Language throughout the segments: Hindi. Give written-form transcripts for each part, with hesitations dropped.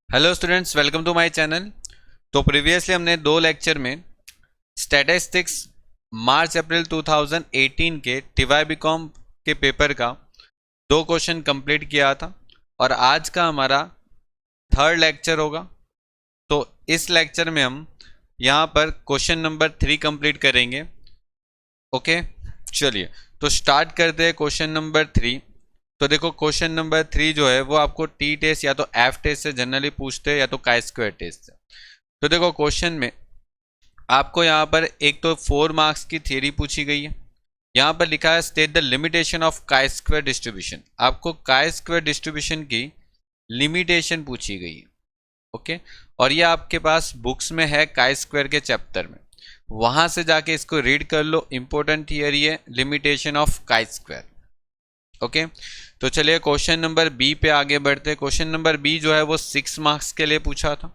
Hello students, welcome to my channel. तो प्रीवियसली हमने दो लेक्चर में स्टैटिस्टिक्स मार्च अप्रैल 2018 के टीवाई बीकॉम के पेपर का दो क्वेश्चन कंप्लीट किया था और आज का हमारा थर्ड लेक्चर होगा। तो इस लेक्चर में हम यहाँ पर क्वेश्चन नंबर 3 कंप्लीट करेंगे। ओके, चलिए तो स्टार्ट करते हैं क्वेश्चन नंबर 3। तो देखो, क्वेश्चन नंबर 3 जो है वो आपको टी टेस्ट या तो एफ टेस्ट से जनरली पूछते हैं या तो काई स्क्वायर टेस्ट से। तो देखो, क्वेश्चन में आपको यहाँ पर एक तो 4 मार्क्स की थ्योरी पूछी गई है। यहाँ पर लिखा है state the limitation of chi square distribution. आपको काई स्क्वायर डिस्ट्रीब्यूशन की लिमिटेशन पूछी गई है। ओके, और ये आपके पास बुक्स में है काई स्क्वायर के चैप्टर में, वहां से जाके इसको रीड कर लो। इंपॉर्टेंट थियरी है limitation of chi square. Okay, तो चलिए क्वेश्चन नंबर बी पे आगे बढ़ते हैं। क्वेश्चन नंबर बी जो है वो 6 मार्क्स के लिए पूछा था।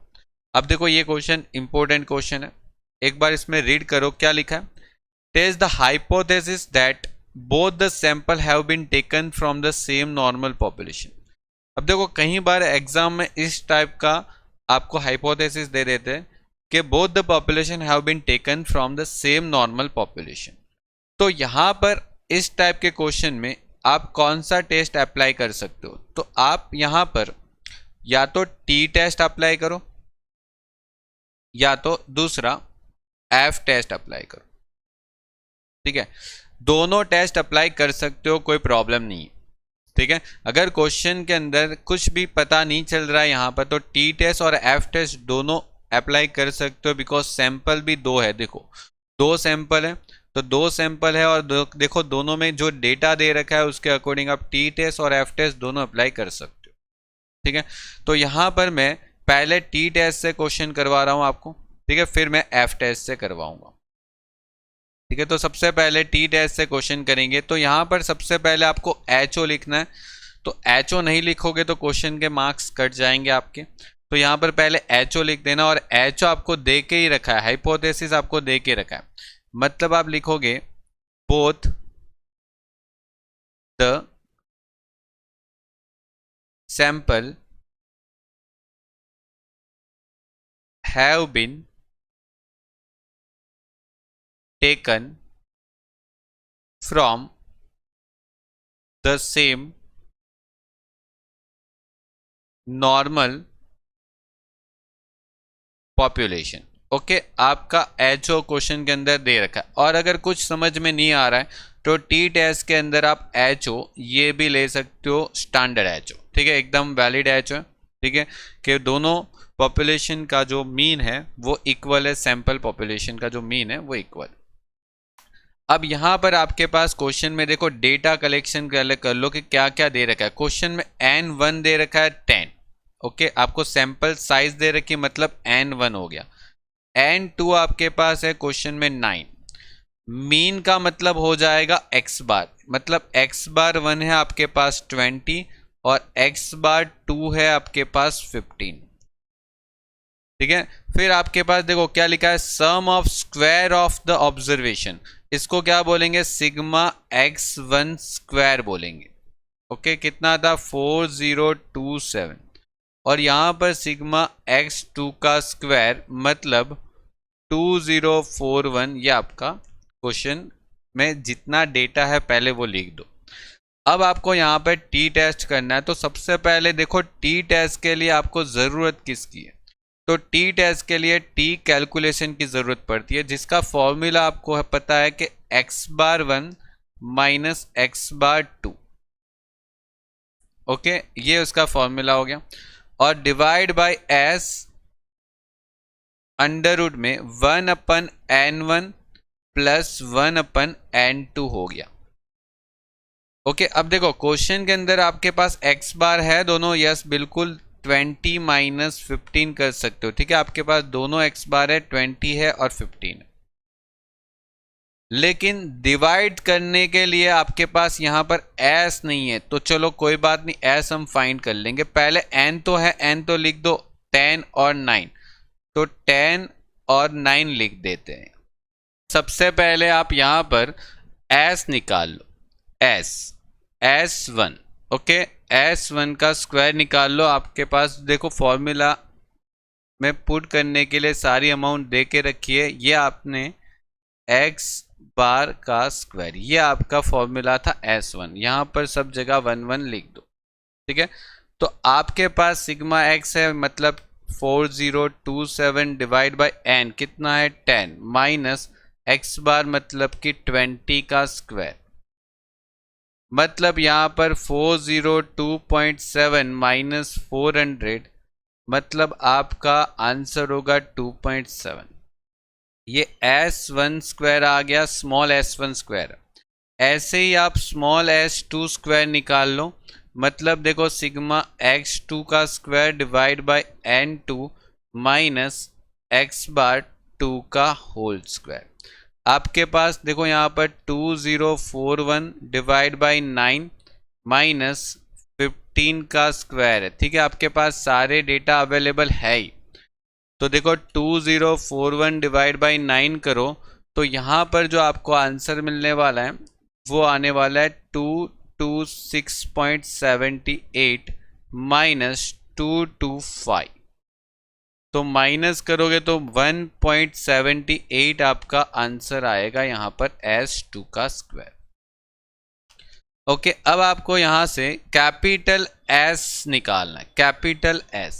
अब देखो, ये क्वेश्चन इंपॉर्टेंट क्वेश्चन है, एक बार इसमें रीड करो क्या लिखा है। Test the hypothesis that both the sample have been taken from the same normal population. अब देखो, कई बार एग्जाम में इस टाइप का आपको हाइपोथेसिस दे देते हैं कि both the population have been taken from the same normal population. तो यहां पर इस टाइप के क्वेश्चन में आप कौन सा टेस्ट अप्लाई कर सकते हो? तो आप यहां पर या तो टी टेस्ट अप्लाई करो या तो दूसरा एफ टेस्ट अप्लाई करो। ठीक है, दोनों टेस्ट अप्लाई कर सकते हो, कोई प्रॉब्लम नहीं है। ठीक है, अगर क्वेश्चन के अंदर कुछ भी पता नहीं चल रहा है यहाँ पर, तो टी टेस्ट और एफ टेस्ट दोनों अप्लाई कर सकते हो, बिकॉज सैंपल भी दो है। देखो, दो सैंपल है, तो दो सैंपल है और देखो दोनों में जो डेटा दे रखा है उसके अकॉर्डिंग आप टी टेस्ट और एफ टेस्ट दोनों अप्लाई कर सकते हो। ठीक है, तो यहाँ पर मैं पहले टी टेस्ट से क्वेश्चन करवा रहा हूँ आपको। ठीक है, फिर मैं एफ टेस्ट से करवाऊंगा। ठीक है, तो सबसे पहले टी टेस्ट से क्वेश्चन करेंगे। तो यहाँ पर सबसे पहले आपको एच ओ लिखना है। तो एच ओ नहीं लिखोगे तो क्वेश्चन के मार्क्स कट जाएंगे आपके। तो यहाँ पर पहले एच ओ लिख देना, और एच ओ आपको दे के ही रखा है, हाइपोथेसिस आपको दे के रखा है, मतलब आप लिखोगे both the sample have been taken from the same normal population. Okay, आपका एच ओ क्वेश्चन के अंदर दे रखा है, और अगर कुछ समझ में नहीं आ रहा है तो टी टेस्ट के अंदर आप एच ओ ये भी ले सकते हो, स्टैंडर्ड एच ओ। ठीक है, एकदम वैलिड एच ओ। ठीक है, कि दोनों पॉपुलेशन का जो मीन है वो इक्वल है, सैंपल पॉपुलेशन का जो मीन है वो इक्वल। अब यहां पर आपके पास क्वेश्चन में देखो डेटा कलेक्शन कर लो कि क्या क्या दे रखा है। क्वेश्चन में N1 दे रखा है 10। ओके, आपको सैंपल साइज दे रखी, मतलब N1 हो गया। N2 आपके पास है क्वेश्चन में 9। मीन का मतलब हो जाएगा x बार, मतलब x बार 1 है आपके पास 20 और x बार 2 है आपके पास 15। ठीक है, फिर आपके पास देखो क्या लिखा है, sum of square of the observation. इसको क्या बोलेंगे, सिग्मा x1 स्क्वायर बोलेंगे। ओके, कितना था 4027, और यहां पर सिग्मा x2 का स्क्वायर मतलब 2041। ये आपका क्वेश्चन में जितना डेटा है पहले वो लिख दो। अब आपको यहाँ पर टी टेस्ट करना है। तो सबसे पहले देखो, टी टेस्ट के लिए आपको ज़रूरत किसकी है? तो टी टेस्ट के लिए टी कैलकुलेशन की ज़रूरत पड़ती है, जिसका फॉर्मूला आपको पता है कि x bar 1 minus x bar 2। Okay, ये उसका फॉर्मूला हो गया, और divide by S under root में 1/n1 प्लस 1/n2 हो गया। ओके, अब देखो क्वेश्चन के अंदर आपके पास x बार है दोनों, यस बिल्कुल 20 माइनस 15 कर सकते हो। ठीक है, आपके पास दोनों x बार है, 20 है और 15 है। लेकिन डिवाइड करने के लिए आपके पास यहां पर s नहीं है, तो चलो कोई बात नहीं, s हम फाइंड कर लेंगे। पहले n तो है, n तो लिख दो 10 और 9, तो 10 और 9 लिख देते हैं। सबसे पहले आप यहां पर s निकाल लो, s s1। ओके, S1 का स्क्वायर निकाल लो। आपके पास देखो फॉर्मूला में पुट करने के लिए सारी अमाउंट दे के रखी है। ये आपने x बार का स्क्वायर, ये आपका फॉर्मूला था S1। यहाँ पर सब जगह 1 1 लिख दो, ठीक है। तो आपके पास सिग्मा x है, मतलब 4027 डिवाइड बाय n कितना है 10 माइनस x बार मतलब कि 20 का स्क्वायर, मतलब यहाँ पर 402.7 माइनस 400 मतलब आपका आंसर होगा 2.7। ये S1 स्क्वायर आ गया, स्मॉल s1 स्क्वायर। ऐसे ही आप स्मॉल s2 स्क्वायर निकाल लो, मतलब देखो सिग्मा x2 का square divide bye n2 minus x बार 2 का होल स्क्वायर। आपके पास देखो यहाँ पर 2041 डिवाइड बाई 9 माइनस 15 का स्क्वायर है, ठीक है। आपके पास सारे डेटा अवेलेबल है ही। तो देखो 2041 डिवाइड बाई 9 करो तो यहाँ पर जो आपको आंसर मिलने वाला है वो आने वाला है 226.78 माइनस 225। तो माइनस करोगे तो 1.78 आपका आंसर आएगा यहाँ पर S2 का स्क्वायर। ओके, अब आपको यहाँ से कैपिटल S निकालना है, कैपिटल S।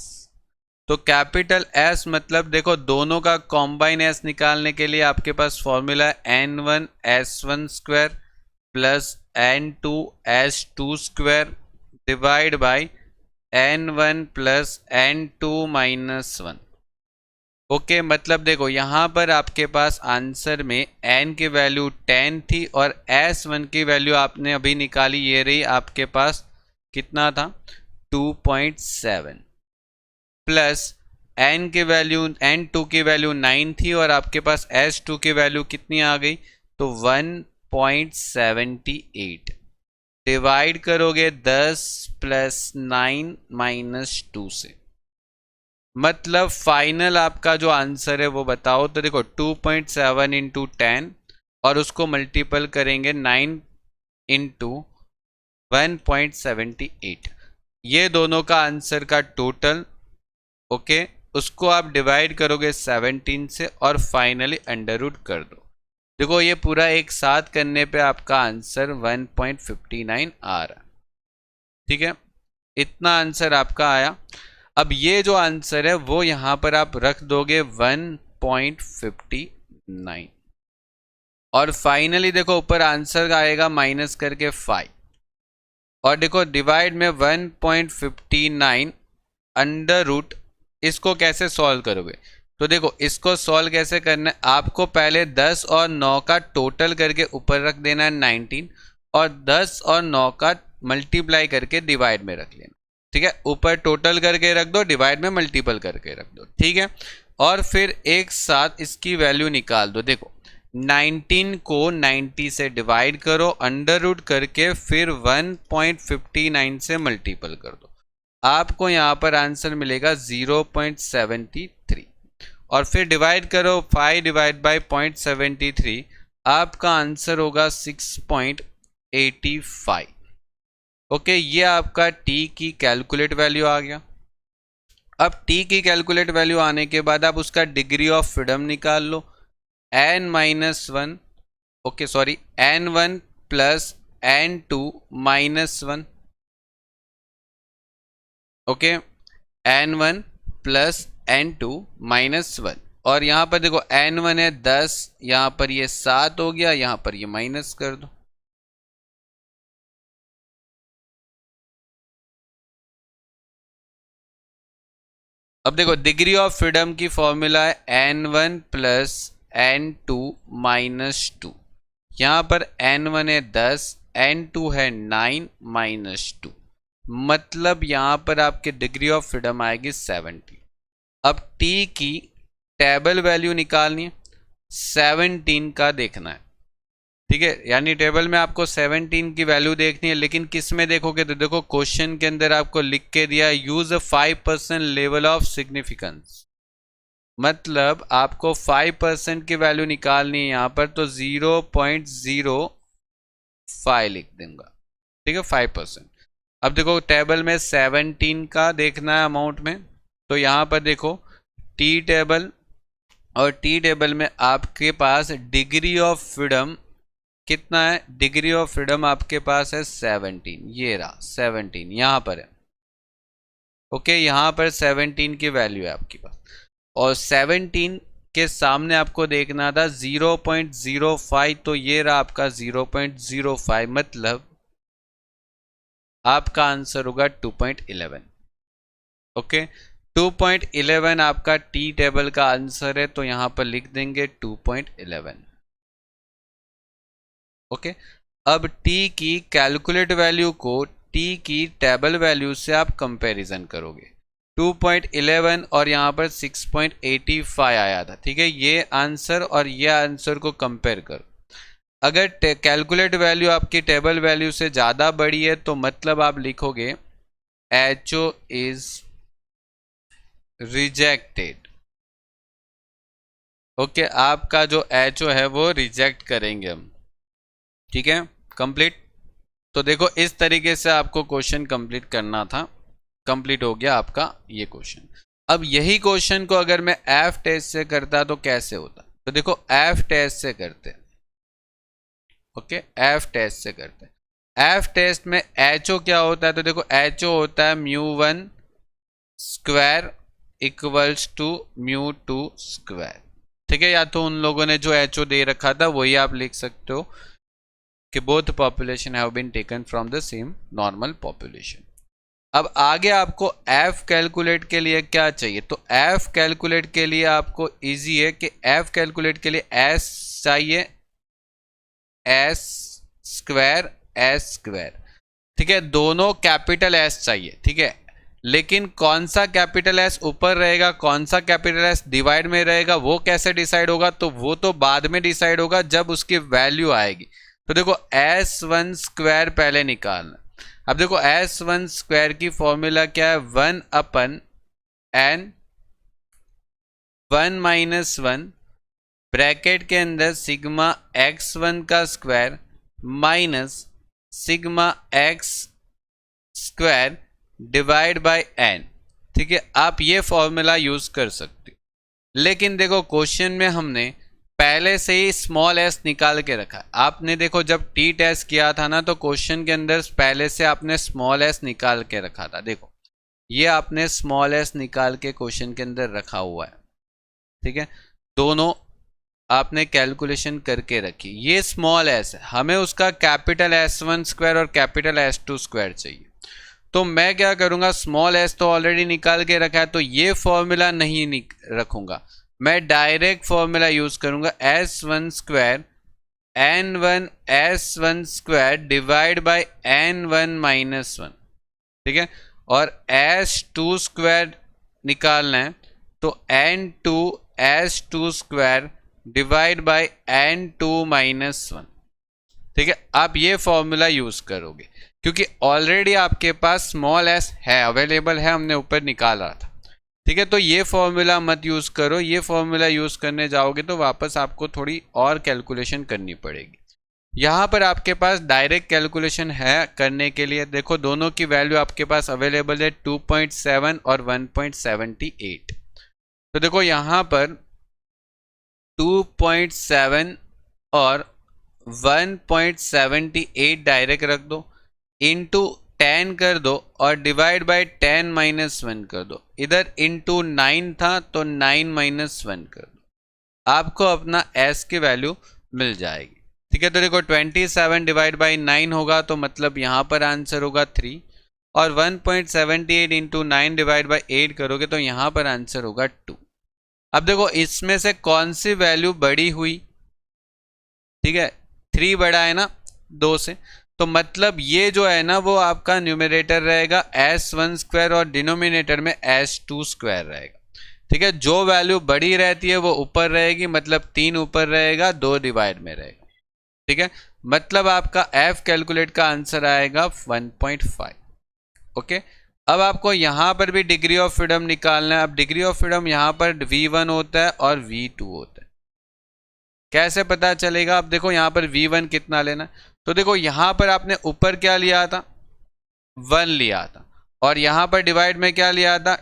तो कैपिटल S मतलब देखो दोनों का कॉम्बाइन S निकालने के लिए आपके पास फॉर्मूला है N1 S1 square plus N2 S2 square divide by N1 plus N2 minus 1। Okay, मतलब देखो यहाँ पर आपके पास आंसर में n की वैल्यू 10 थी और S1 की वैल्यू आपने अभी निकाली, ये रही आपके पास कितना था 2.7 प्लस n की वैल्यू N2 की वैल्यू 9 थी और आपके पास S2 की वैल्यू कितनी आ गई तो 1.78 डिवाइड करोगे 10 प्लस 9 माइनस 2 से, मतलब फाइनल आपका जो आंसर है वो बताओ। तो देखो 2.7 इंटू 10 और उसको मल्टीपल करेंगे 9 इंटू 1.78, ये दोनों का आंसर का टोटल। ओके, उसको आप डिवाइड करोगे 17 से और फाइनली अंडर रूट कर दो। देखो ये पूरा एक साथ करने पे आपका आंसर 1.59 आ रहा, ठीक है। इतना आंसर आपका आया। अब ये जो आंसर है वो यहां पर आप रख दोगे 1.59 और फाइनली देखो ऊपर आंसर आएगा माइनस करके 5 और देखो डिवाइड में 1.59 अंडर रूट। इसको कैसे सॉल्व करोगे तो देखो इसको सॉल्व कैसे करना है, आपको पहले 10 और 9 का टोटल करके ऊपर रख देना है 19 और 10 और 9 का मल्टीप्लाई करके डिवाइड में रख लेना, ठीक है। ऊपर टोटल करके रख दो, डिवाइड में मल्टीपल करके रख दो, ठीक है। और फिर एक साथ इसकी वैल्यू निकाल दो। देखो 19 को 90 से डिवाइड करो, अंडर रूट करके फिर 1.59 से मल्टीपल कर दो, आपको यहाँ पर आंसर मिलेगा 0.73 और फिर डिवाइड करो 5 डिवाइड बाई 0.73, आपका आंसर होगा 6.85। ओके, ये आपका t की कैलकुलेट वैल्यू आ गया। अब t की कैलकुलेट वैल्यू आने के बाद आप उसका डिग्री ऑफ फ्रीडम निकाल लो, n-1, okay sorry n1 plus n2 minus 1, okay n1 plus n2 minus 1 और यहाँ पर देखो n1 है 10, यहाँ पर ये 7 हो गया, यहाँ पर ये माइनस कर दो। अब देखो डिग्री ऑफ फ्रीडम की फॉर्मूला है n1 प्लस n2 माइनस 2, यहाँ पर n1 है 10, n2 है 9 माइनस 2, मतलब यहाँ पर आपके डिग्री ऑफ फ्रीडम आएगी 70। अब t की टेबल वैल्यू निकालनी है, 17 का देखना है, ठीक है। यानी टेबल में आपको 17 की वैल्यू देखनी है, लेकिन किस में देखोगे तो देखो क्वेश्चन के अंदर आपको लिख के दिया use a 5% level of significance, मतलब आपको 5% की वैल्यू निकालनी है यहाँ पर, तो 0.05 लिख दूंगा, ठीक है 5%। अब देखो टेबल में 17 का देखना है अमाउंट में, तो यहाँ पर देखो टी टेबल, और टी टेबल में आपके पास डिग्री ऑफ फ्रीडम कितना है, डिग्री ऑफ फ्रीडम आपके पास है 17, ये रहा 17 यहाँ पर है। ओके, यहाँ पर 17 की वैल्यू है आपके पास, और 17 के सामने आपको देखना था 0.05, तो ये रहा आपका 0.05, मतलब आपका आंसर होगा 2.11। ओके, 2.11 आपका टी टेबल का आंसर है, तो यहां पर लिख देंगे 2.11। ओके, अब टी की कैलकुलेट वैल्यू को टी की टेबल वैल्यू से आप कंपैरिजन करोगे। 2.11 और यहाँ पर 6.85 आया था, ठीक है, ये आंसर और ये आंसर को कंपेयर करो। अगर कैलकुलेट वैल्यू आपकी टेबल वैल्यू से ज़्यादा बड़ी है तो मतलब आप लिखोगे HO इज रिजेक्टेड। ओके, आपका जो HO है वो रिजेक्ट करेंगे हम, ठीक है, कंप्लीट। तो देखो इस तरीके से आपको क्वेश्चन कंप्लीट करना था, कंप्लीट हो गया आपका ये क्वेश्चन। अब यही क्वेश्चन को अगर मैं एफ टेस्ट से करता तो कैसे होता, तो देखो एफ टेस्ट से करते हैं। ओके, एफ टेस्ट से करते हैं। एफ टेस्ट में HO क्या होता है, तो देखो HO होता है μ1 स्क्वायर इक्वल्स टू μ2 स्क्वायर, ठीक है, या तो उन लोगों ने जो HO दे रखा था वही आप लिख सकते हो कि both population have been taken from the same normal population. अब आगे आपको एफ कैलकुलेट के लिए क्या चाहिए, तो एफ कैलकुलेट के लिए आपको इजी है कि एफ कैलकुलेट के लिए एस चाहिए, एस स्क्वायर एस स्क्वायर, ठीक है, दोनों कैपिटल एस चाहिए, ठीक है, लेकिन कौन सा कैपिटल एस ऊपर रहेगा, कौन सा कैपिटल एस डिवाइड में रहेगा, वो कैसे डिसाइड होगा, तो वो तो बाद में डिसाइड होगा जब उसकी वैल्यू आएगी। तो देखो S1 स्क्वायर पहले निकालना। अब देखो S1 स्क्वायर की फॉर्मूला क्या है, 1/n 1 - 1 ब्रैकेट के अंदर सिग्मा x1 का square minus sigma x square divide bye n, ठीक है, आप ये फॉर्मूला यूज कर सकते हो। लेकिन देखो क्वेश्चन में हमने पहले से ही स्मॉल s निकाल के रखा है। आपने देखो जब टी टेस्ट किया था ना, तो क्वेश्चन के अंदर पहले से आपने स्मॉल s निकाल के रखा था। देखो ये आपने स्मॉल s निकाल के क्वेश्चन के अंदर रखा हुआ है, ठीक है, दोनों आपने कैलकुलेशन करके रखी। ये स्मॉल s है, हमें उसका कैपिटल S1 स्क्वायर और कैपिटल S2 स्क्वायर चाहिए। तो मैं क्या करूंगा, स्मॉल s तो ऑलरेडी निकाल के रखा है, तो ये फॉर्मूला नहीं रखूंगा, मैं डायरेक्ट फॉर्मूला यूज करूंगा, S1 square n1 S1 square divide bye n1 - 1, ठीक है, और S2 स्क्वायर निकालना है, तो n2 S2 square divide bye n2 - 1, ठीक है। आप ये फॉर्मूला यूज करोगे क्योंकि ऑलरेडी आपके पास स्मॉल s है, अवेलेबल है, हमने ऊपर निकाला था, ठीक है। तो ये फॉर्मूला मत यूज करो, ये फॉर्मूला यूज करने जाओगे तो वापस आपको थोड़ी और कैलकुलेशन करनी पड़ेगी। यहाँ पर आपके पास डायरेक्ट कैलकुलेशन है करने के लिए, देखो दोनों की वैल्यू आपके पास अवेलेबल है 2.7 और 1.78। तो देखो यहाँ पर 2.7 और 1.78 डायरेक्ट रख दो, इंटू 10 कर दो और डिवाइड बाय 10 - 1 कर दो। इधर इंटू 9 था तो 9 - 1 कर दो, आपको अपना s की वैल्यू मिल जाएगी, ठीक है। तो देखो 27 डिवाइड बाई 9 होगा, तो मतलब यहाँ पर आंसर होगा 3, और 1.78 इंटू 9 डिवाइड बाई 8 करोगे तो यहाँ पर आंसर होगा 2। अब देखो इसमें से कौन सी वैल्यू बड़ी हुई, ठीक है, 3 बड़ा है ना 2 से, तो मतलब ये जो है ना वो आपका न्यूमरेटर रहेगा S1 स्क्वायर और डिनोमिनेटर में S2 स्क्वायर रहेगा, ठीक है। जो वैल्यू बड़ी रहती है वो ऊपर रहेगी, मतलब 3 ऊपर रहेगा, 2 डिवाइड में रहेगा, ठीक है। मतलब आपका F कैलकुलेट का आंसर आएगा 1.5। ओके, अब आपको यहां पर भी डिग्री ऑफ फ्रीडम निकालना है। अब डिग्री ऑफ फ्रीडम यहां पर V1 होता है और V2 होता है, कैसे पता चलेगा। अब देखो यहां पर V1 कितना लेना, तो देखो यहां पर आपने ऊपर क्या लिया था, 1 लिया था, और यहाँ पर डिवाइड में क्या लिया था,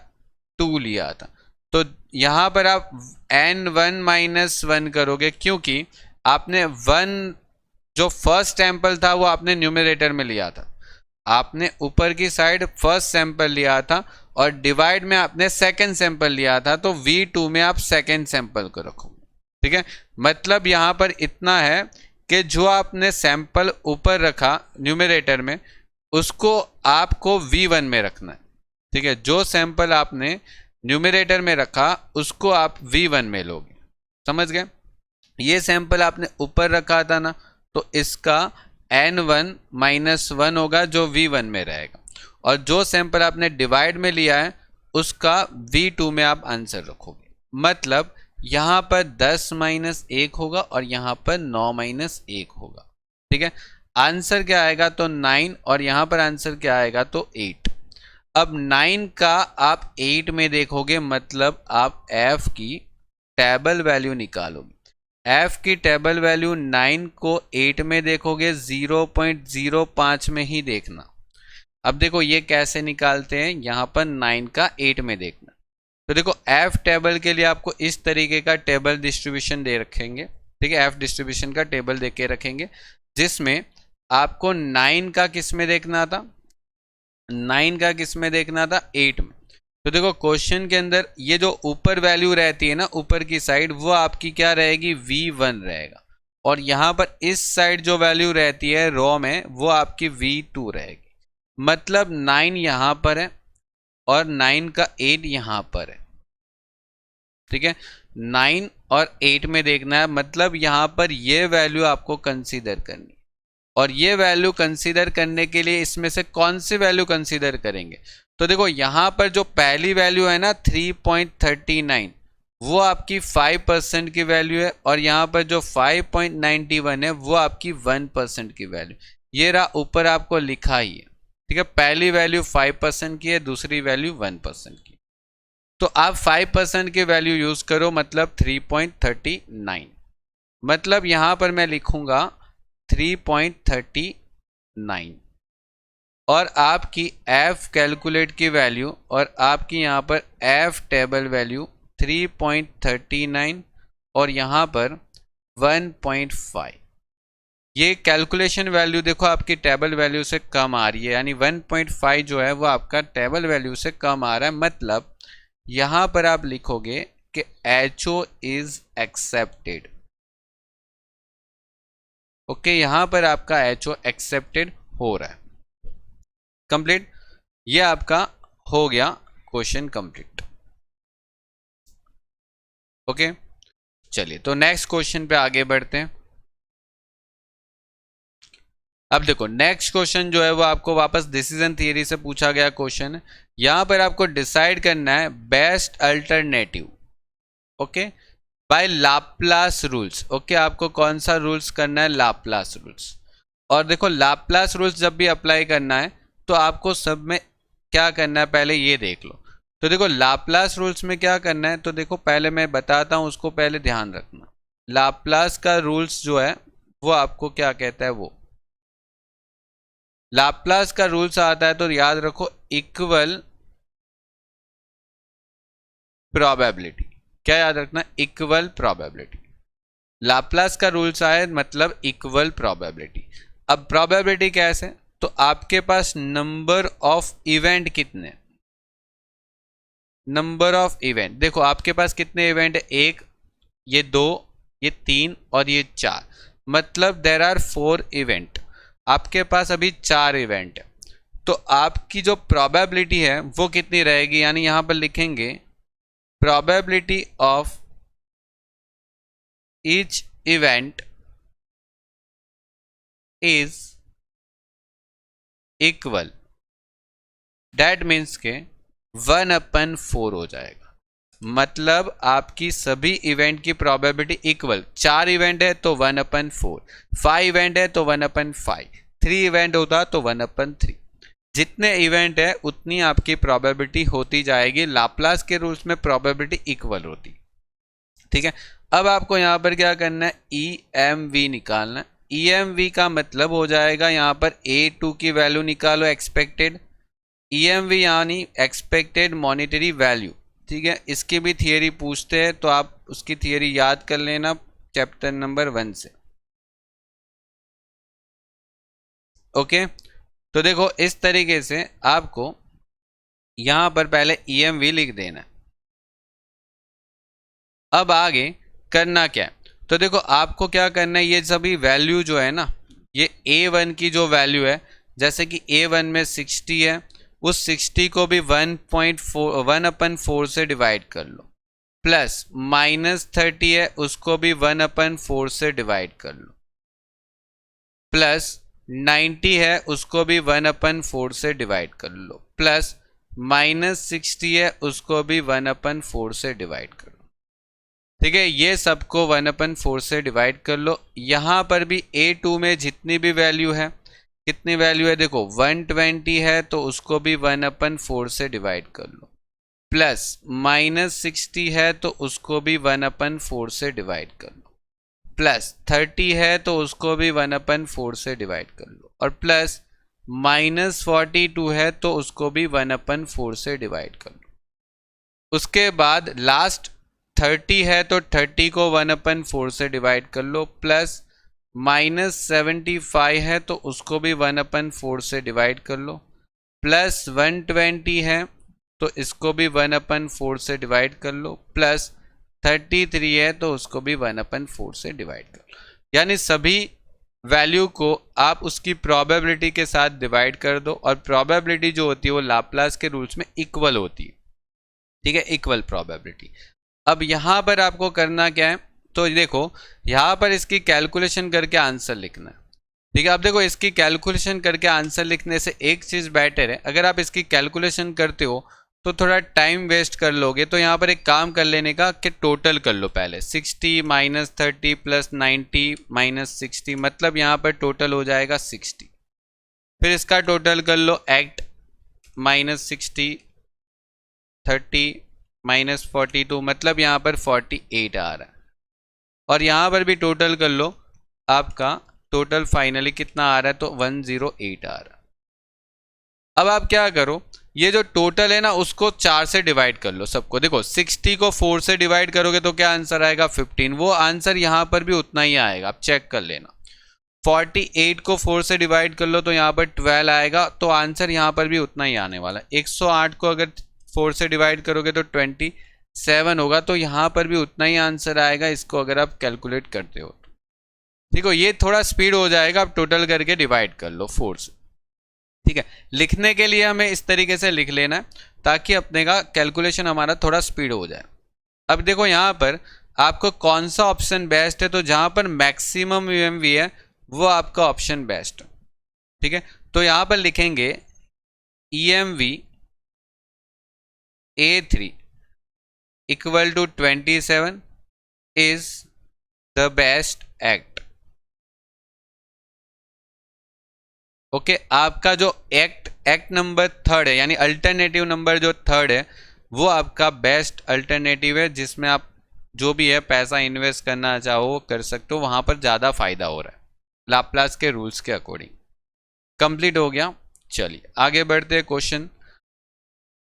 2 लिया था। तो यहाँ पर आप n1 माइनस 1 करोगे, क्योंकि आपने 1 जो फर्स्ट सैंपल था वो आपने न्यूमरेटर में लिया था, आपने ऊपर की साइड फर्स्ट सैंपल लिया था, और डिवाइड में आपने सेकंड सैंपल लिया था, तो V2 में आप सेकंड सैंपल को रखोगे। ठीक है, मतलब यहाँ पर इतना है कि जो आपने सैंपल ऊपर रखा न्यूमरेटर में, उसको आपको V1 में रखना है। ठीक है, जो सैंपल आपने न्यूमरेटर में रखा उसको आप V1 में लोगे। समझ गए? ये सैंपल आपने ऊपर रखा था ना, तो इसका n1 माइनस 1 होगा जो V1 में रहेगा, और जो सैंपल आपने डिवाइड में लिया है उसका V2 में आप आंसर रखोगे। मतलब यहाँ पर 10 माइनस 1 होगा और यहाँ पर 9 माइनस 1 होगा। ठीक है, आंसर क्या आएगा, तो 9, और यहाँ पर आंसर क्या आएगा, तो 8। अब 9 का आप 8 में देखोगे, मतलब आप f की टेबल वैल्यू निकालोगे। f की टेबल वैल्यू 9 को 8 में देखोगे, 0.05 में ही देखना। अब देखो ये कैसे निकालते हैं, यहाँ पर 9 का 8 में देखना। तो देखो f टेबल के लिए आपको इस तरीके का टेबल डिस्ट्रीब्यूशन दे रखेंगे। ठीक है, f डिस्ट्रीब्यूशन का टेबल दे के रखेंगे, जिसमें आपको 9 का किस में देखना था, 9 का किस में देखना था, 8 में। तो देखो क्वेश्चन के अंदर ये जो ऊपर वैल्यू रहती है ना, ऊपर की साइड, वो आपकी क्या रहेगी, V1 रहेगा, और यहाँ पर इस साइड जो वैल्यू रहती है रो में, वो आपकी V2 रहेगी। मतलब 9 यहाँ पर है और 9 का 8 यहाँ पर है। ठीक है, 9 और 8 में देखना है, मतलब यहाँ पर ये वैल्यू आपको कंसीडर करनी, और ये वैल्यू कंसीडर करने के लिए इसमें से कौन सी वैल्यू कंसीडर करेंगे। तो देखो यहाँ पर जो पहली वैल्यू है ना 3.39, वो आपकी 5% की वैल्यू है, और यहाँ पर जो 5.91 है वो आपकी 1% की वैल्यू। ये रहा ऊपर आपको लिखा ही है। ठीक है, पहली वैल्यू 5% की है, दूसरी वैल्यू 1% की। तो आप 5% की वैल्यू यूज करो, मतलब 3.39। मतलब यहाँ पर मैं लिखूंगा 3.39, और आपकी f कैलकुलेट की वैल्यू, और आपकी यहाँ पर f टेबल वैल्यू 3.39, और यहाँ पर 1.5। ये कैलकुलेशन वैल्यू देखो आपकी टेबल वैल्यू से कम आ रही है, यानी 1.5 जो है वो आपका टेबल वैल्यू से कम आ रहा है। मतलब यहाँ पर आप लिखोगे कि HO इज एक्सेप्टेड। ओके, यहाँ पर आपका HO एक्सेप्टेड हो रहा है। कंप्लीट, ये आपका हो गया क्वेश्चन कंप्लीट। ओके, चलिए तो नेक्स्ट क्वेश्चन पे आगे बढ़ते हैं। अब देखो नेक्स्ट क्वेश्चन जो है वो आपको वापस डिसीजन थियरी से पूछा गया क्वेश्चन है। यहां पर आपको डिसाइड करना है best alternative, okay, by Laplace rules. Okay, आपको कौन सा रूल्स करना है, लाप्लास रूल्स। और देखो लाप्लास रूल्स जब भी अप्लाई करना है तो आपको सब में क्या करना है, पहले ये देख लो। तो देखो लाप्लास रूल्स में क्या करना है, तो देखो पहले मैं बताता हूं, उसको पहले ध्यान रखना। लाप्लास का रूल्स जो है वो आपको क्या कहता है, वो लाप्लास का रूल्स आता है तो याद रखो इक्वल प्रोबेबिलिटी। क्या याद रखना, इक्वल प्रोबेबिलिटी। लाप्लास का रूल्स आए मतलब इक्वल प्रोबेबिलिटी। अब प्रोबेबिलिटी कैसे, तो आपके पास नंबर ऑफ इवेंट कितने, नंबर ऑफ इवेंट, देखो आपके पास कितने इवेंट है, 1, ये 2, ये 3 और ये 4। मतलब देयर आर 4 इवेंट, आपके पास अभी 4 इवेंट है। तो आपकी जो प्रोबेबिलिटी है वो कितनी रहेगी, यानी यहां पर लिखेंगे probability of each event is equal, that means के 1/4 हो जाएगा। मतलब आपकी सभी इवेंट की प्रोबेबिलिटी इक्वल, 4 इवेंट है तो 1/4, 5 इवेंट है तो 1/5, 3 इवेंट होता तो 1/3। जितने इवेंट है उतनी आपकी प्रोबेबिलिटी होती जाएगी। लाप्लास के रूल्स में प्रोबेबिलिटी इक्वल होती। ठीक है, अब आपको यहां पर क्या करना है, EMV निकालना है। EMV का मतलब हो जाएगा यहाँ पर A2 की वैल्यू निकालो एक्सपेक्टेड, EMV यानी एक्सपेक्टेड मॉनेटरी वैल्यू, ठीक है। इसकी भी थियरी पूछते हैं तो आप उसकी थियरी याद कर लेना चैप्टर नंबर 1 से। ओके, तो देखो इस तरीके से आपको यहां पर पहले EMV लिख देना। अब आगे करना क्या है, तो देखो आपको क्या करना है, ये सभी वैल्यू जो है ना, ये A1 की जो वैल्यू है, जैसे कि A1 में 60 है, उस 60 को भी 1/4 से डिवाइड कर लो, प्लस -30 है उसको भी 1/4 से डिवाइड कर लो, प्लस 90 है उसको भी 1/4 से डिवाइड कर लो, प्लस -60 है उसको भी 1/4 से डिवाइड कर लो, ठीक है। ये सबको 1/4 से डिवाइड कर लो। यहाँ पर भी A2 में जितनी भी वैल्यू है, कितनी वैल्यू है देखो 120 है तो उसको भी 1/4 से डिवाइड कर लो, प्लस -60 है तो उसको भी 1/4 से डिवाइड कर लो, प्लस 30 है तो उसको भी 1/4 से डिवाइड कर लो, और प्लस -42 है तो उसको भी 1/4 से डिवाइड कर लो। उसके बाद लास्ट 30 है तो 30 को 1/4 से डिवाइड कर लो, प्लस -75 है तो उसको भी 1/4 से डिवाइड कर लो, प्लस 120 है तो इसको भी 1/4 से डिवाइड कर लो, प्लस 33 है तो उसको भी 1/4 से डिवाइड कर लो। यानी सभी वैल्यू को आप उसकी प्रोबेबिलिटी के साथ डिवाइड कर दो, और प्रोबेबिलिटी जो होती है वो लाप्लास के रूल्स में इक्वल होती है, ठीक है, इक्वल प्रोबेबिलिटी। अब यहां पर आपको करना क्या है, तो देखो यहां पर इसकी कैलकुलेशन करके आंसर लिखना है, ठीक है। अब देखो इसकी कैलकुलेशन करके आंसर लिखने से एक चीज बेटर है, अगर आप इसकी कैलकुलेशन करते हो तो थोड़ा टाइम वेस्ट कर लोगे, तो यहाँ पर एक काम कर लेने का कि टोटल कर लो पहले, 60 -30 प्लस 90 -60, मतलब यहाँ पर टोटल हो जाएगा 60। फिर इसका टोटल कर लो 8 -60 30 -42, मतलब यहाँ पर 48 आ रहा है, और यहाँ पर भी टोटल कर लो, आपका टोटल फाइनली कितना आ रहा है, तो 108 आ रहा है। अब आप क्या करो, ये जो टोटल है ना उसको 4 से डिवाइड कर लो सबको। देखो 60 को 4 से डिवाइड करोगे तो क्या आंसर आएगा 15, वो आंसर यहाँ पर भी उतना ही आएगा, आप चेक कर लेना। 48 को 4 से डिवाइड कर लो तो यहाँ पर 12 आएगा, तो आंसर यहाँ पर भी उतना ही आने वाला। 108 को अगर 4 से डिवाइड करोगे तो 27 होगा, तो यहाँ पर भी उतना ही आंसर आएगा, इसको अगर आप कैलकुलेट करते हो। देखो ये थोड़ा स्पीड हो जाएगा, आप टोटल करके डिवाइड कर लो 4 से, ठीक है। लिखने के लिए हमें इस तरीके से लिख लेना है ताकि अपने का कैलकुलेशन हमारा थोड़ा स्पीड हो जाए। अब देखो यहाँ पर आपको कौन सा ऑप्शन बेस्ट है, तो जहां पर मैक्सिमम यूएमवी है वो आपका ऑप्शन बेस्ट है, ठीक है। तो यहां पर लिखेंगे EMV A3 equal to 27 is the best act. Okay, आपका जो एक्ट नंबर 3 है, यानी अल्टरनेटिव नंबर जो 3 है, वो आपका बेस्ट अल्टरनेटिव है, जिसमें आप जो भी है पैसा इन्वेस्ट करना चाहो कर सकते हो, वहां पर ज़्यादा फायदा हो रहा है लाप्लास के रूल्स के अकॉर्डिंग। कंप्लीट हो गया, चलिए आगे बढ़ते हैं क्वेश्चन।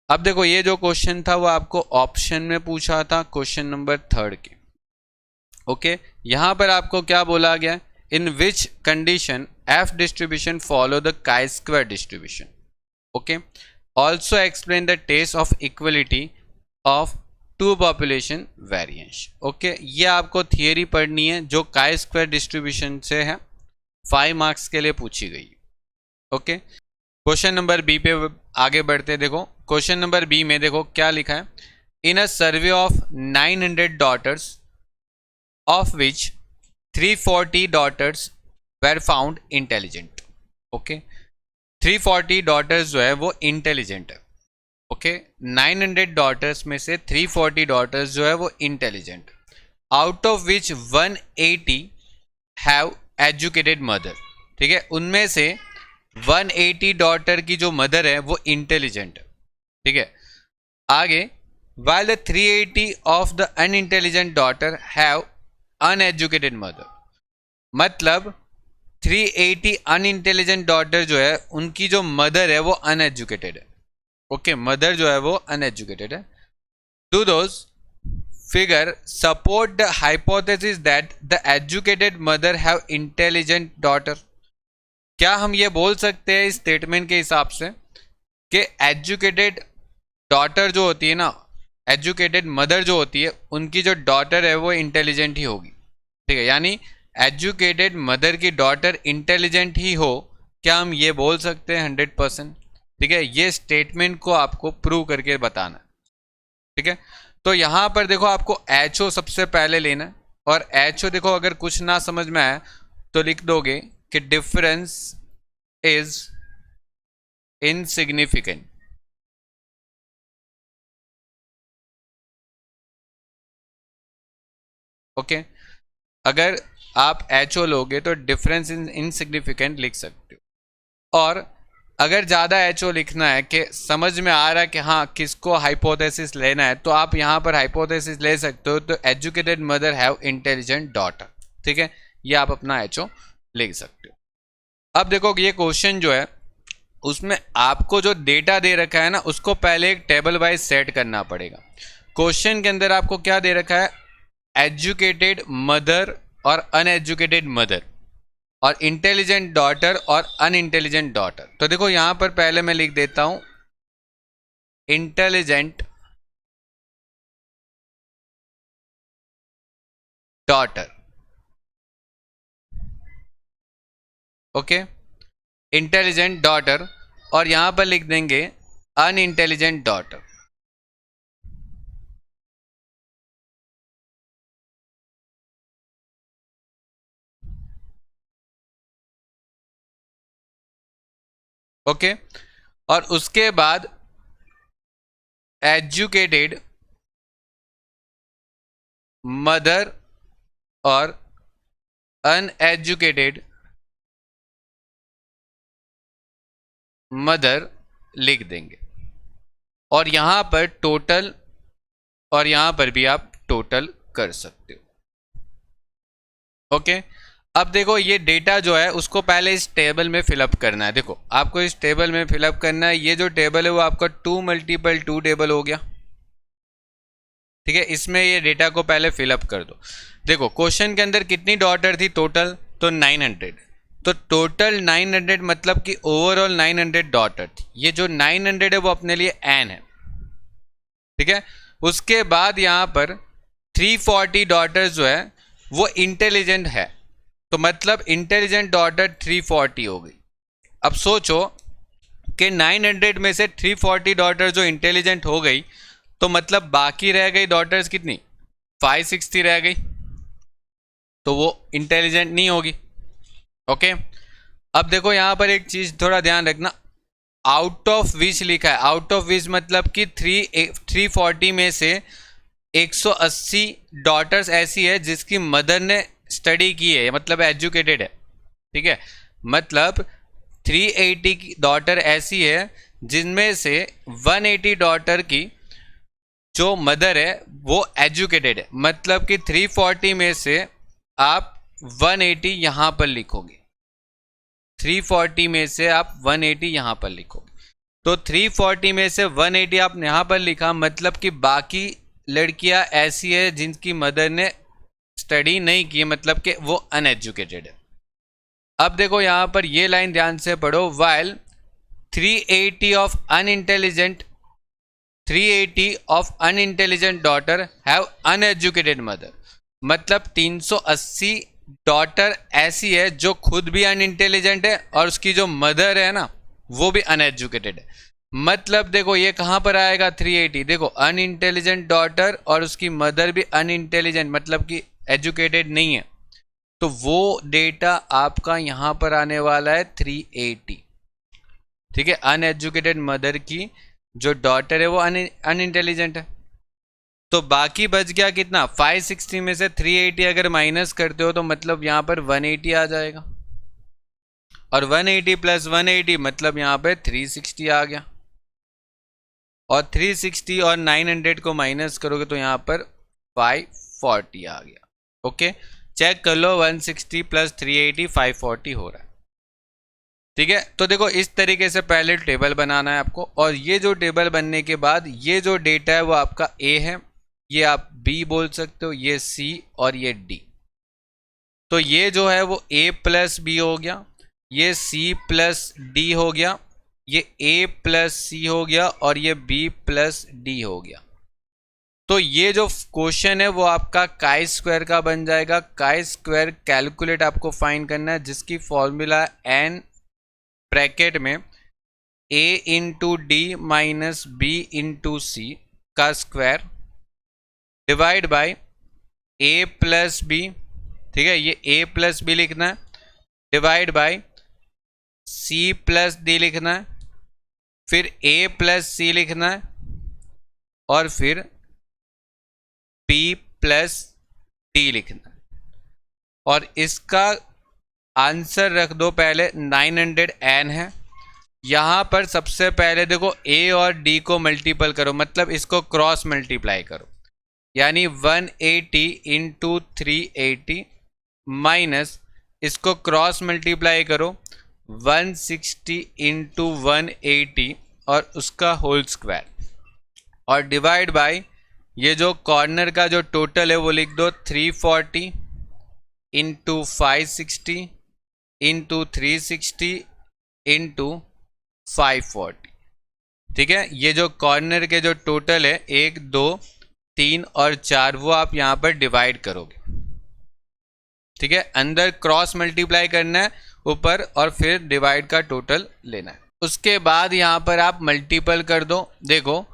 अब देखो ये जो क्वेश्चन था वो आपको ऑप्शन में पूछा था, क्वेश्चन नंबर 3 के। ओके, यहां पर आपको क्या बोला गया, in which condition F distribution follow the chi-square distribution. Okay. Also explain the test of equality of two population variance. Okay. ये आपको थियरी पढ़नी है जो chi-square distribution से है, 5 मार्क्स के लिए पूछी गई। ओके, क्वेश्चन नंबर बी पे आगे बढ़ते हैं। देखो क्वेश्चन नंबर बी में देखो क्या लिखा है, in a survey of 900 daughters of which 340 daughters were found intelligent. Okay, 340 daughters जो है वो इंटेलिजेंट है। ओके, 900 डॉटर्स में से 340 डॉटर्स जो है वो intelligent, out of which 180 have educated mother. ठीक है, उनमें से 180 डॉटर की जो मदर है वो इंटेलिजेंट है। ठीक है, आगे while the 380 of the unintelligent daughter have uneducated mother, मतलब 380 अनइंटेलिजेंट डॉटर जो है उनकी जो मदर है वो अनएजुकेटेड है। ओके, मदर जो है वो अनएजुकेटेड है। Do those figure support the hypothesis that the educated mother have intelligent daughter? क्या हम ये बोल सकते हैं इस स्टेटमेंट के हिसाब से कि एजुकेटेड डॉटर जो होती है ना, एजुकेटेड मदर जो होती है उनकी जो डॉटर है वो इंटेलिजेंट ही होगी। ठीक है, यानी एजुकेटेड मदर की डॉटर इंटेलिजेंट ही हो, क्या हम ये बोल सकते हैं 100%? ठीक है, ये स्टेटमेंट को आपको प्रूव करके बताना। ठीक है, तो यहां पर देखो आपको एच ओ सबसे पहले लेना है, और एच ओ देखो अगर कुछ ना समझ में आए तो लिख दोगे कि डिफरेंस इज इनसिग्निफिकेंट। ओके, अगर आप एच ओ लोगे तो डिफरेंस इन इनसिग्निफिकेंट लिख सकते हो। और अगर ज़्यादा एच ओ लिखना है कि समझ में आ रहा है कि हाँ किसको हाइपोथेसिस लेना है, तो आप यहाँ पर हाइपोथेसिस ले सकते हो, तो educated mother have intelligent daughter. ठीक है, ये आप अपना एच ओ लिख सकते हो। अब देखो ये क्वेश्चन जो है उसमें आपको जो डेटा दे रखा है ना उसको पहले एक टेबल वाइज सेट करना पड़ेगा। क्वेश्चन के अंदर आपको क्या दे रखा है? एजुकेटेड मदर और अनएजुकेटेड मदर, और इंटेलिजेंट डॉटर और अनइंटेलिजेंट डॉटर। तो देखो यहां पर पहले मैं लिख देता हूं intelligent daughter. Okay, intelligent daughter, और यहां पर लिख देंगे अनइंटेलिजेंट डॉटर। ओके, और उसके बाद एजुकेटेड मदर और अनएजुकेटेड मदर लिख देंगे, और यहां पर टोटल, और यहां पर भी आप टोटल कर सकते हो। ओके, अब देखो ये डेटा जो है उसको पहले इस टेबल में फिलअप करना है। देखो आपको इस टेबल में फिलअप करना है। ये जो टेबल है वो आपका 2 × 2 टेबल हो गया। ठीक है, इसमें ये डेटा को पहले फिलअप कर दो। देखो क्वेश्चन के अंदर कितनी डॉटर थी टोटल? तो 900। तो टोटल 900 मतलब कि ओवरऑल 900 डॉटर थी। ये जो 900 है वो अपने लिए एन है। ठीक है, उसके बाद यहां पर 340 डॉटर जो है वो इंटेलिजेंट है, तो मतलब इंटेलिजेंट डॉटर 340 हो गई। अब सोचो कि 900 में से 340 डॉटर जो इंटेलिजेंट हो गई, तो मतलब बाकी रह गई डॉटर्स कितनी? 560 रह गई, तो वो इंटेलिजेंट नहीं होगी। ओके, अब देखो यहां पर एक चीज थोड़ा ध्यान रखना, आउट ऑफ विच लिखा है। आउट ऑफ विच मतलब कि 340 में से 180 डॉटर्स ऐसी है जिसकी मदर ने स्टडी की है, मतलब एजुकेटेड है। ठीक है, मतलब 380 की डॉटर ऐसी है जिनमें से 180 डॉटर की जो मदर है वो एजुकेटेड है, मतलब कि 340 में से आप 180 यहां पर लिखोगे। 340 में से आप 180 यहां पर लिखोगे, तो 340 में से 180 आप यहां पर लिखा, मतलब कि बाकी लड़कियां ऐसी है जिनकी मदर ने स्टडी नहीं की, मतलब कि वो अनएजुकेटेड है। अब देखो यहां पर ये लाइन ध्यान से पढ़ो, while 380 of unintelligent daughter have uneducated mother, मतलब 380 डॉटर ऐसी है जो खुद भी अनइंटेलिजेंट है और उसकी जो मदर है ना वो भी अनएजुकेटेड है। मतलब देखो ये कहां पर आएगा 380, देखो अनइंटेलिजेंट डॉटर और उसकी मदर भी अनइंटेलिजेंट, मतलब कि एजुकेटेड नहीं है, तो वो डेटा आपका यहां पर आने वाला है 380। ठीक है, अनएजुकेटेड मदर की जो डॉटर है वो अनइंटेलिजेंट है। तो बाकी बच गया कितना? 560 में से 380 अगर माइनस करते हो तो मतलब यहां पर 180 आ जाएगा, और 180 प्लस 180 मतलब यहां पे 360 आ गया, और 360 और 900 को माइनस करोगे तो यहां पर 540 आ गया। ओके, चेक कर लो 160 प्लस 380 540 हो रहा है। ठीक है, तो देखो इस तरीके से पहले टेबल बनाना है आपको, और ये जो टेबल बनने के बाद ये जो डेटा है वो आपका ए है, ये आप बी बोल सकते हो, ये सी और ये डी। तो ये जो है वो ए प्लस बी हो गया, ये सी प्लस डी हो गया, ये ए प्लस सी हो गया, और ये बी प्लस डी हो गया। तो ये जो क्वेश्चन है वो आपका काई स्क्वायर का बन जाएगा। काई स्क्वायर कैलकुलेट आपको फाइंड करना है, जिसकी फॉर्मूला एन ब्रैकेट में a into D minus B into C का square divide by a plus B, ठीक है, ये a प्लस बी लिखना है, divide by c plus D लिखना है, फिर a प्लस सी लिखना है, और फिर p प्लस डी लिखना है, और इसका आंसर रख दो पहले 900n है। यहां पर सबसे पहले देखो a और d को मल्टीपल करो, मतलब इसको क्रॉस मल्टीप्लाई करो, यानी 180 इंटू 380 माइनस इसको क्रॉस मल्टीप्लाई करो 160 इंटू 180 और उसका होल स्क्वायर, और डिवाइड बाय ये जो कॉर्नर का जो टोटल है वो लिख दो 340 इंटू 560 इंटू 360 इंटू 540। ठीक है, ये जो कॉर्नर के जो टोटल है 1 2 3 और 4 वो आप यहाँ पर डिवाइड करोगे। ठीक है, अंदर क्रॉस मल्टीप्लाई करना है ऊपर, और फिर डिवाइड का टोटल लेना है। उसके बाद यहाँ पर आप मल्टीपल कर दो। देखो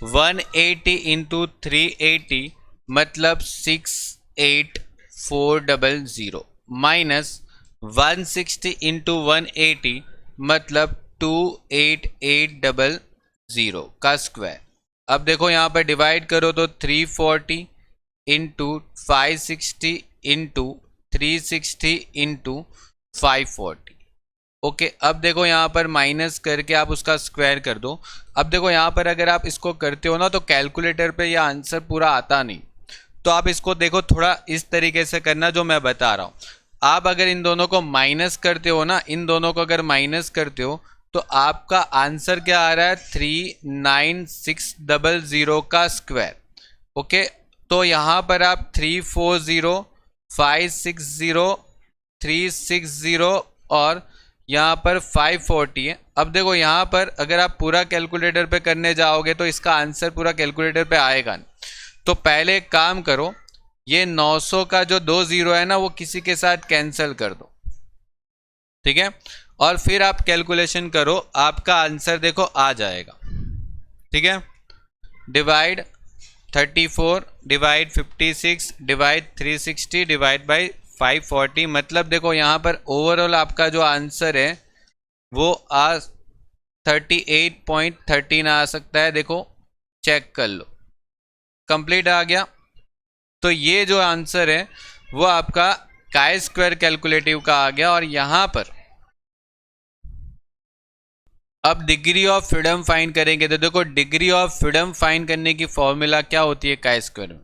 180 इंटू 380 मतलब 68400 माइनस 160 इंटू 180 मतलब 28800 का स्क्वायर। अब देखो यहाँ पर डिवाइड करो तो 340 इंटू 560 इंटू 360 इंटू 540। ओके, अब देखो यहाँ पर माइनस करके आप उसका स्क्वायर कर दो। अब देखो यहाँ पर अगर आप इसको करते हो ना तो कैलकुलेटर पे यह आंसर पूरा आता नहीं, तो आप इसको देखो थोड़ा इस तरीके से करना जो मैं बता रहा हूँ। आप अगर इन दोनों को माइनस करते हो ना, इन दोनों को अगर माइनस करते हो तो आपका आंसर क्या आ रहा है 39600 का स्क्वायर। ओके, तो यहाँ पर आप 340 560 360 और यहाँ पर 540 है। अब देखो यहाँ पर अगर आप पूरा कैलकुलेटर पे करने जाओगे तो इसका आंसर पूरा कैलकुलेटर पे आएगा नहीं। तो पहले एक काम करो, ये 900 का जो 2 जीरो है ना वो किसी के साथ कैंसिल कर दो। ठीक है, और फिर आप कैलकुलेशन करो, आपका आंसर देखो आ जाएगा। ठीक है, divide 34 divide 56 divide 360 divide by 540, मतलब देखो यहाँ पर ओवरऑल आपका जो आंसर है वो 38.13 आ सकता है। देखो चेक कर लो, कंप्लीट आ गया। तो ये जो आंसर है वो आपका काई स्क्वायर कैलकुलेटिव का आ गया। और यहाँ पर अब डिग्री ऑफ फ्रीडम फाइंड करेंगे, तो देखो डिग्री ऑफ फ्रीडम फाइंड करने की फॉर्मूला क्या होती है काई स्क्वायर में।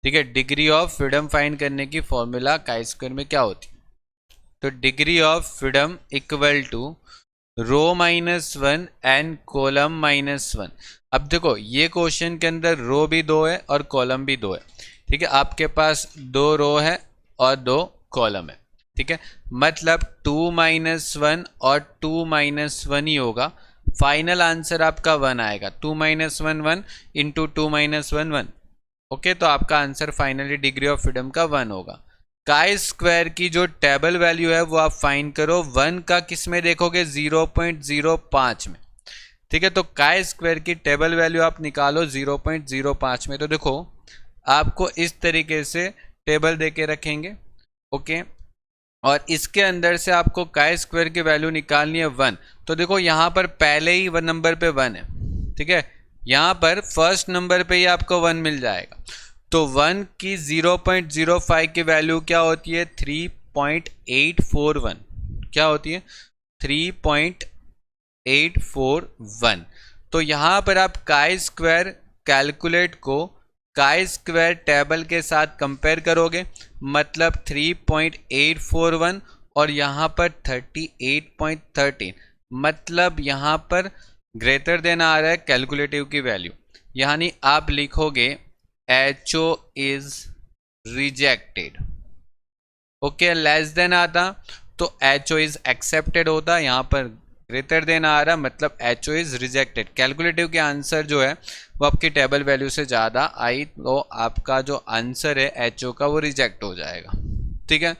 ठीक है, डिग्री ऑफ फ्रीडम फाइंड करने की फॉर्मूला काई स्क्वायर में क्या होती है, तो degree of freedom equal to row -1 and column -1। अब देखो ये क्वेश्चन के अंदर रो भी 2 है और कॉलम भी 2 है। ठीक है, आपके पास 2 रो है और 2 कॉलम है। ठीक है, मतलब 2 - 1 और 2 - 1 ही होगा। फाइनल आंसर आपका 1 आएगा। 2 - 1 1 इंटू 2 - 1 1। ओके, तो आपका answer finally degree of freedom का 1 होगा। काई स्क्वायर की जो टेबल वैल्यू है वो आप फाइंड करो। 1 का किस में देखोगे 0.05 में। ठीक है, तो काई स्क्वायर की टेबल वैल्यू आप निकालो 0.05 में। तो देखो आपको इस तरीके से टेबल दे के रखेंगे। ओके, और इसके अंदर से आपको काई स्क्वायर की वैल्यू निकालनी है 1। तो देखो यहाँ पर पहले ही 1 नंबर पे 1 है। ठीक है, यहाँ पर फर्स्ट नंबर पे ही आपको 1 मिल जाएगा। तो 1 की 0.05 की वैल्यू क्या होती है 3.841। क्या होती है 3.841। तो यहाँ पर आप काई स्क्वायर कैलकुलेट को काई स्क्वायर टेबल के साथ कंपेयर करोगे, मतलब 3.841 और यहाँ पर 38.13, मतलब यहाँ पर ग्रेटर देन आ रहा है कैलकुलेटिव की वैल्यू, यानी आप लिखोगे HO is rejected. Okay, less than आता तो HO इज एक्सेप्टेड होता, यहाँ पर ग्रेटर देन आ रहा मतलब HO इज रिजेक्टेड। कैलकुलेटिव के आंसर जो है वो आपकी टेबल वैल्यू से ज़्यादा आई तो आपका जो आंसर है HO का वो रिजेक्ट हो जाएगा। ठीक है,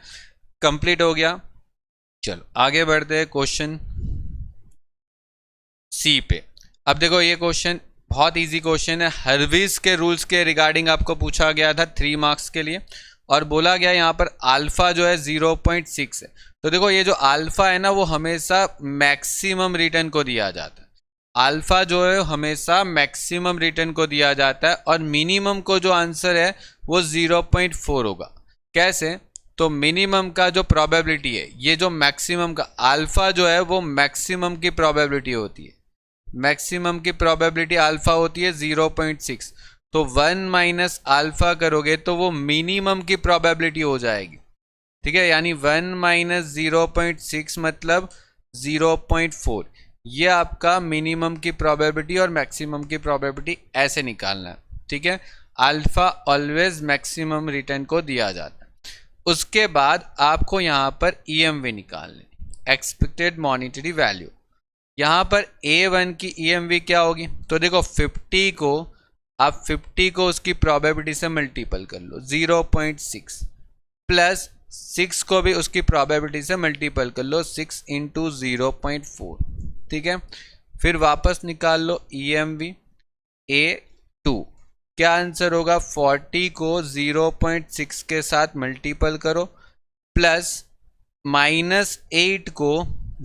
कंप्लीट हो गया। चलो आगे बढ़ते हैं क्वेश्चन सी पे। अब देखो ये क्वेश्चन बहुत इजी क्वेश्चन है, हर्विस के रूल्स के रिगार्डिंग आपको पूछा गया था 3 मार्क्स के लिए, और बोला गया यहाँ पर अल्फा जो है 0.6 है। तो देखो ये जो अल्फा है ना वो हमेशा मैक्सिमम रिटर्न को दिया जाता है, अल्फा जो है हमेशा मैक्सिमम रिटर्न को दिया जाता है, और मिनिमम को जो आंसर है वो 0.4 होगा। कैसे? तो मिनिमम का जो प्रोबेबिलिटी है, ये जो मैक्सिमम का अल्फा जो है वो मैक्सिमम की प्रोबेबिलिटी होती है, मैक्सिमम की प्रोबेबिलिटी अल्फा होती है 0.6, तो 1 माइनस अल्फा करोगे तो वो मिनिमम की प्रोबेबिलिटी हो जाएगी। ठीक है, यानी 1 माइनस 0.6 मतलब 0.4, ये आपका मिनिमम की प्रोबेबिलिटी और मैक्सिमम की प्रोबेबिलिटी ऐसे निकालना है। ठीक है, अल्फा ऑलवेज मैक्सिमम रिटर्न को दिया जाता है। उसके बाद आपको यहाँ पर EMV निकालनी, एक्सपेक्टेड मॉनिटरी वैल्यू। यहाँ पर A1 की EMV क्या होगी? तो देखो 50 को आप 50 को उसकी प्रोबेबिलिटी से मल्टीपल कर लो 0.6, प्लस 6 को भी उसकी प्रोबेबिलिटी से मल्टीपल कर लो 6 इंटू 0.4। ठीक है, फिर वापस निकाल लो EMV A2, क्या आंसर होगा? 40 को 0.6 के साथ मल्टीपल करो, प्लस -8 को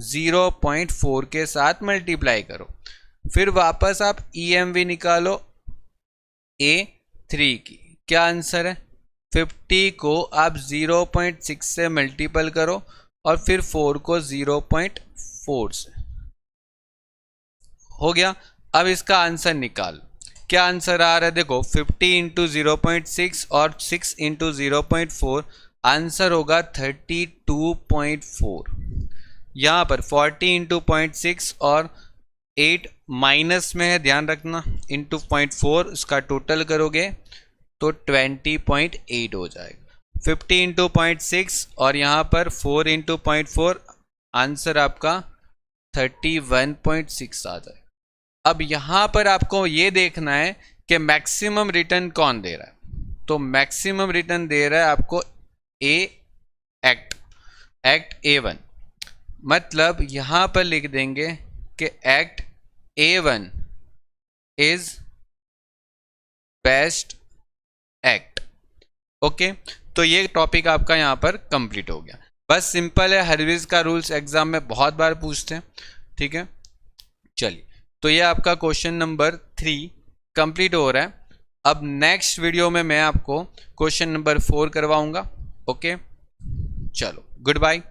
0.4 के साथ मल्टीप्लाई करो, फिर वापस आप EMV निकालो A3 की, क्या आंसर है? 50 को आप 0.6 से मल्टीपल करो और फिर 4 को 0.4 से, हो गया। अब इसका आंसर निकाल, क्या आंसर आ रहा है? देखो 50 इंटू 0.6 और 6 इंटू 0.4, आंसर होगा 32.4। यहाँ पर 40 इंटू 0.6 और 8 माइनस में है, ध्यान रखना, इंटू 0.4 इसका टोटल करोगे तो 20.8 हो जाएगा। 50 इंटू 0.6 और यहाँ पर 4 इंटू 0.4, आंसर आपका 31.6 आ जाएगा। अब यहाँ पर आपको ये देखना है कि मैक्सिमम रिटर्न कौन दे रहा है। तो मैक्सिमम रिटर्न दे रहा है आपको एक्ट A1, मतलब यहाँ पर लिख देंगे कि act A1 is best act. Okay, तो ये टॉपिक आपका यहाँ पर कंप्लीट हो गया। बस सिंपल है, हर्विस का रूल्स एग्जाम में बहुत बार पूछते हैं। ठीक है, चलिए, तो ये आपका क्वेश्चन नंबर 3 कंप्लीट हो रहा है। अब नेक्स्ट वीडियो में मैं आपको क्वेश्चन नंबर 4 करवाऊंगा। ओके, चलो, गुड बाय।